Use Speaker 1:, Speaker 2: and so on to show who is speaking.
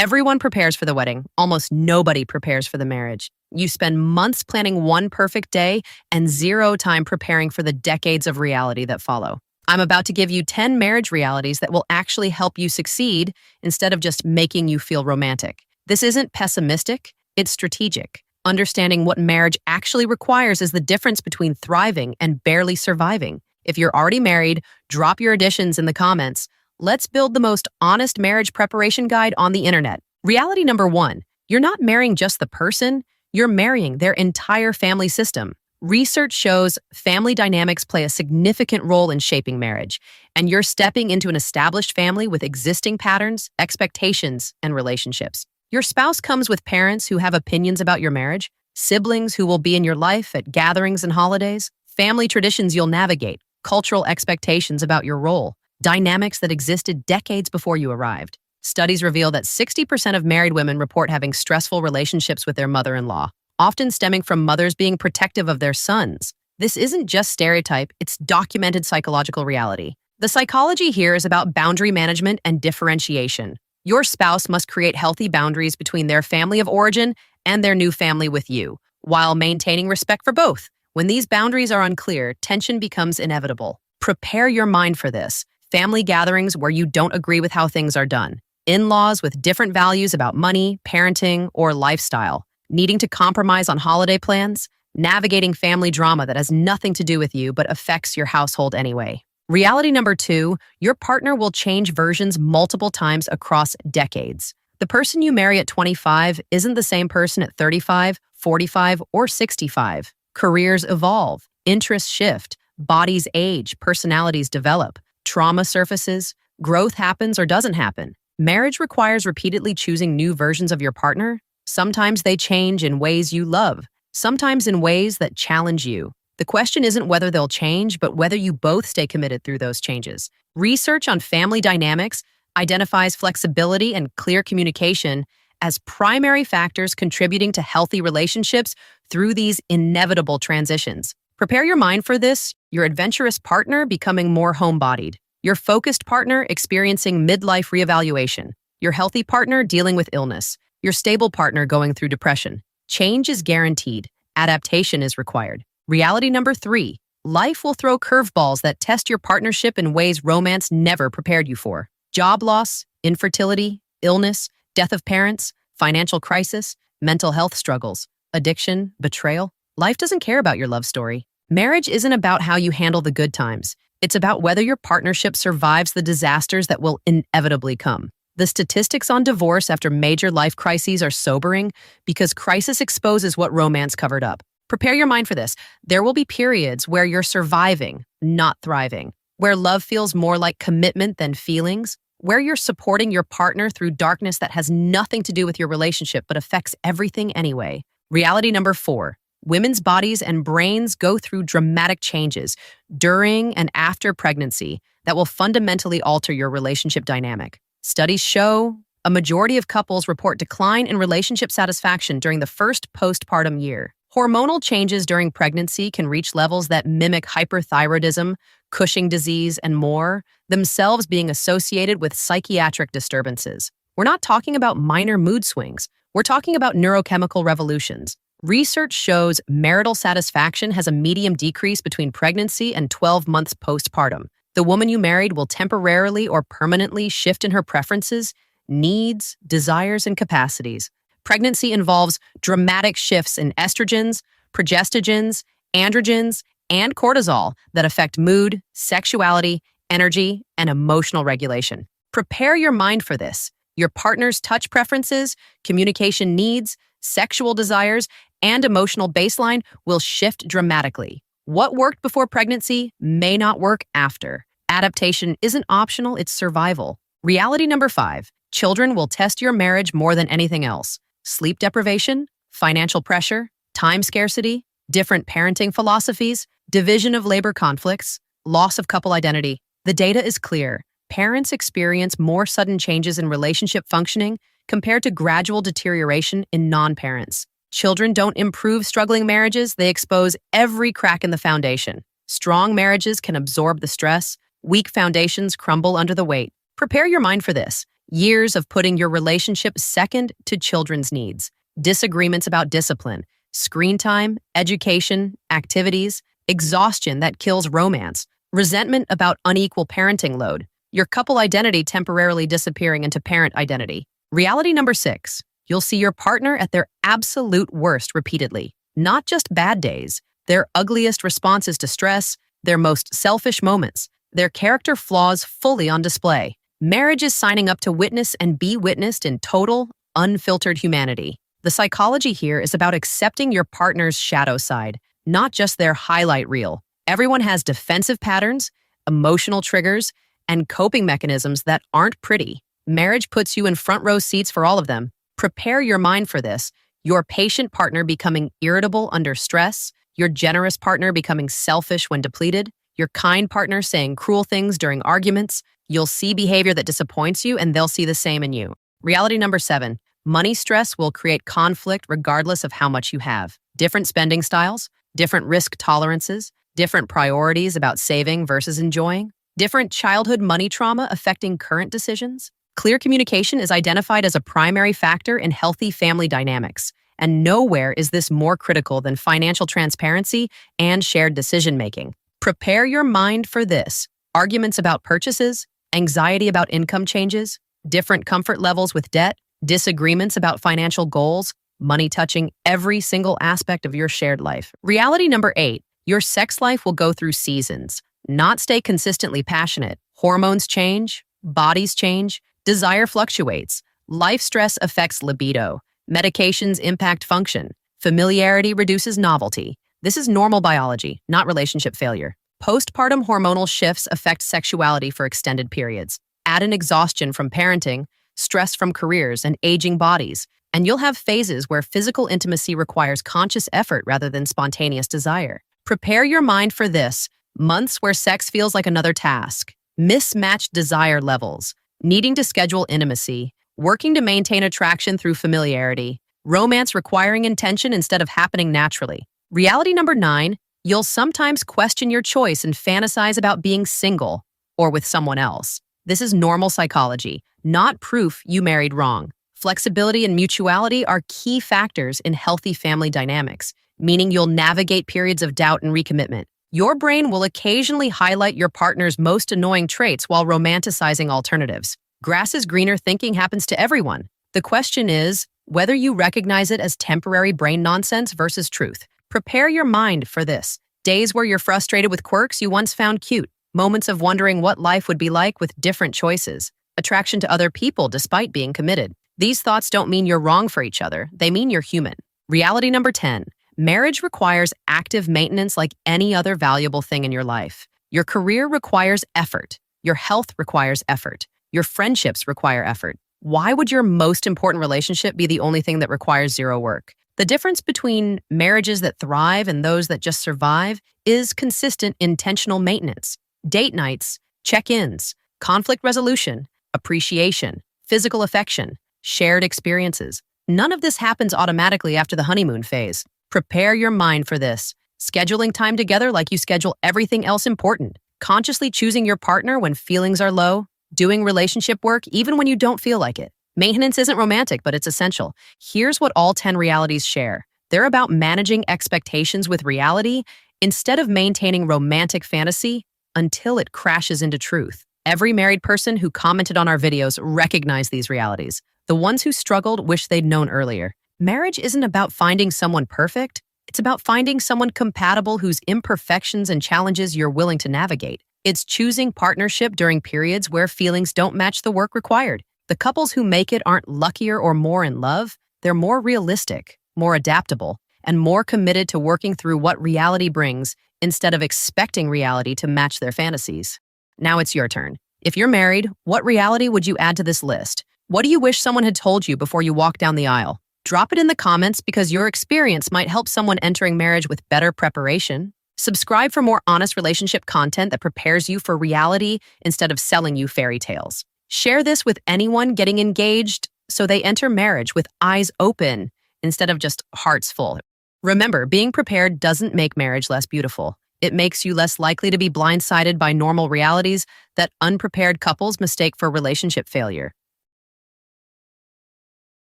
Speaker 1: Everyone prepares for the wedding. Almost nobody prepares for the marriage. You spend months planning one perfect day and zero time preparing for the decades of reality that follow. I'm about to give you 10 marriage realities that will actually help you succeed instead of just making you feel romantic. This isn't pessimistic, it's strategic. Understanding what marriage actually requires is the difference between thriving and barely surviving. If you're already married, drop your additions in the comments. Let's build the most honest marriage preparation guide on the internet. Reality number 1, you're not marrying just the person, you're marrying their entire family system. Research shows family dynamics play a significant role in shaping marriage, and you're stepping into an established family with existing patterns, expectations, and relationships. Your spouse comes with parents who have opinions about your marriage, siblings who will be in your life at gatherings and holidays, family traditions you'll navigate, cultural expectations about your role, dynamics that existed decades before you arrived. Studies reveal that 60% of married women report having stressful relationships with their mother-in-law, often stemming from mothers being protective of their sons. This isn't just stereotype, it's documented psychological reality. The psychology here is about boundary management and differentiation. Your spouse must create healthy boundaries between their family of origin and their new family with you, while maintaining respect for both. When these boundaries are unclear, tension becomes inevitable. Prepare your mind for this. Family gatherings where you don't agree with how things are done. In-laws with different values about money, parenting, or lifestyle. Needing to compromise on holiday plans. Navigating family drama that has nothing to do with you but affects your household anyway. Reality number 2, your partner will change versions multiple times across decades. The person you marry at 25 isn't the same person at 35, 45, or 65. Careers evolve, interests shift, bodies age, personalities develop, trauma surfaces, growth happens or doesn't happen. Marriage requires repeatedly choosing new versions of your partner. Sometimes they change in ways you love, sometimes in ways that challenge you. The question isn't whether they'll change, but whether you both stay committed through those changes. Research on family dynamics identifies flexibility and clear communication as primary factors contributing to healthy relationships through these inevitable transitions. Prepare your mind for this, your adventurous partner becoming more homebodied, your focused partner experiencing midlife reevaluation, your healthy partner dealing with illness, your stable partner going through depression. Change is guaranteed. Adaptation is required. Reality number 3, life will throw curveballs that test your partnership in ways romance never prepared you for. Job loss, infertility, illness, death of parents, financial crisis, mental health struggles, addiction, betrayal. Life doesn't care about your love story. Marriage isn't about how you handle the good times. It's about whether your partnership survives the disasters that will inevitably come. The statistics on divorce after major life crises are sobering because crisis exposes what romance covered up. Prepare your mind for this. There will be periods where you're surviving, not thriving, where love feels more like commitment than feelings, where you're supporting your partner through darkness that has nothing to do with your relationship but affects everything anyway. Reality number 4, women's bodies and brains go through dramatic changes during and after pregnancy that will fundamentally alter your relationship dynamic. Studies show a majority of couples report decline in relationship satisfaction during the first postpartum year. Hormonal changes during pregnancy can reach levels that mimic hyperthyroidism, Cushing disease, and more, themselves being associated with psychiatric disturbances. We're not talking about minor mood swings. We're talking about neurochemical revolutions. Research shows marital satisfaction has a median decrease between pregnancy and 12 months postpartum. The woman you married will temporarily or permanently shift in her preferences, needs, desires, and capacities. Pregnancy involves dramatic shifts in estrogens, progestogens, androgens, and cortisol that affect mood, sexuality, energy, and emotional regulation. Prepare your mind for this. Your partner's touch preferences, communication needs, sexual desires, and emotional baseline will shift dramatically. What worked before pregnancy may not work after. Adaptation isn't optional, it's survival. Reality number 5, children will test your marriage more than anything else. Sleep deprivation, financial pressure, time scarcity, different parenting philosophies, division of labor conflicts, loss of couple identity. The data is clear. Parents experience more sudden changes in relationship functioning compared to gradual deterioration in non-parents. Children don't improve struggling marriages, they expose every crack in the foundation. Strong marriages can absorb the stress, weak foundations crumble under the weight. Prepare your mind for this. Years of putting your relationship second to children's needs. Disagreements about discipline, screen time, education, activities, exhaustion that kills romance, resentment about unequal parenting load, your couple identity temporarily disappearing into parent identity. Reality number 6, you'll see your partner at their absolute worst repeatedly. Not just bad days, their ugliest responses to stress, their most selfish moments, their character flaws fully on display. Marriage is signing up to witness and be witnessed in total, unfiltered humanity. The psychology here is about accepting your partner's shadow side, not just their highlight reel. Everyone has defensive patterns, emotional triggers, and coping mechanisms that aren't pretty. Marriage puts you in front row seats for all of them. Prepare your mind for this. Your patient partner becoming irritable under stress, your generous partner becoming selfish when depleted, your kind partner saying cruel things during arguments. You'll see behavior that disappoints you, and they'll see the same in you. Reality number 7, money stress will create conflict regardless of how much you have. Different spending styles, different risk tolerances, different priorities about saving versus enjoying, different childhood money trauma affecting current decisions. Clear communication is identified as a primary factor in healthy family dynamics, and nowhere is this more critical than financial transparency and shared decision-making. Prepare your mind for this. Arguments about purchases, anxiety about income changes, different comfort levels with debt, disagreements about financial goals, money touching every single aspect of your shared life. Reality number 8, your sex life will go through seasons, not stay consistently passionate. Hormones change, bodies change, desire fluctuates, life stress affects libido, medications impact function, familiarity reduces novelty. This is normal biology, not relationship failure. Postpartum hormonal shifts affect sexuality for extended periods. Add in exhaustion from parenting, stress from careers, and aging bodies, and you'll have phases where physical intimacy requires conscious effort rather than spontaneous desire. Prepare your mind for this. Months where sex feels like another task, mismatched desire levels, needing to schedule intimacy, working to maintain attraction through familiarity, romance requiring intention instead of happening naturally. Reality number 9, you'll sometimes question your choice and fantasize about being single or with someone else. This is normal psychology, not proof you married wrong. Flexibility and mutuality are key factors in healthy family dynamics, meaning you'll navigate periods of doubt and recommitment. Your brain will occasionally highlight your partner's most annoying traits while romanticizing alternatives. Grass is greener thinking happens to everyone. The question is whether you recognize it as temporary brain nonsense versus truth. Prepare your mind for this. Days where you're frustrated with quirks you once found cute. Moments of wondering what life would be like with different choices. Attraction to other people despite being committed. These thoughts don't mean you're wrong for each other. They mean you're human. Reality number 10. Marriage requires active maintenance like any other valuable thing in your life. Your career requires effort. Your health requires effort. Your friendships require effort. Why would your most important relationship be the only thing that requires zero work? The difference between marriages that thrive and those that just survive is consistent intentional maintenance. Date nights, check-ins, conflict resolution, appreciation, physical affection, shared experiences. None of this happens automatically after the honeymoon phase. Prepare your mind for this. Scheduling time together like you schedule everything else important. Consciously choosing your partner when feelings are low. Doing relationship work even when you don't feel like it. Maintenance isn't romantic, but it's essential. Here's what all 10 realities share. They're about managing expectations with reality instead of maintaining romantic fantasy until it crashes into truth. Every married person who commented on our videos recognized these realities. The ones who struggled wish they'd known earlier. Marriage isn't about finding someone perfect. It's about finding someone compatible whose imperfections and challenges you're willing to navigate. It's choosing partnership during periods where feelings don't match the work required. The couples who make it aren't luckier or more in love. They're more realistic, more adaptable, and more committed to working through what reality brings instead of expecting reality to match their fantasies. Now it's your turn. If you're married, what reality would you add to this list? What do you wish someone had told you before you walk down the aisle? Drop it in the comments because your experience might help someone entering marriage with better preparation. Subscribe for more honest relationship content that prepares you for reality instead of selling you fairy tales. Share this with anyone getting engaged so they enter marriage with eyes open instead of just hearts full. Remember, being prepared doesn't make marriage less beautiful. It makes you less likely to be blindsided by normal realities that unprepared couples mistake for relationship failure.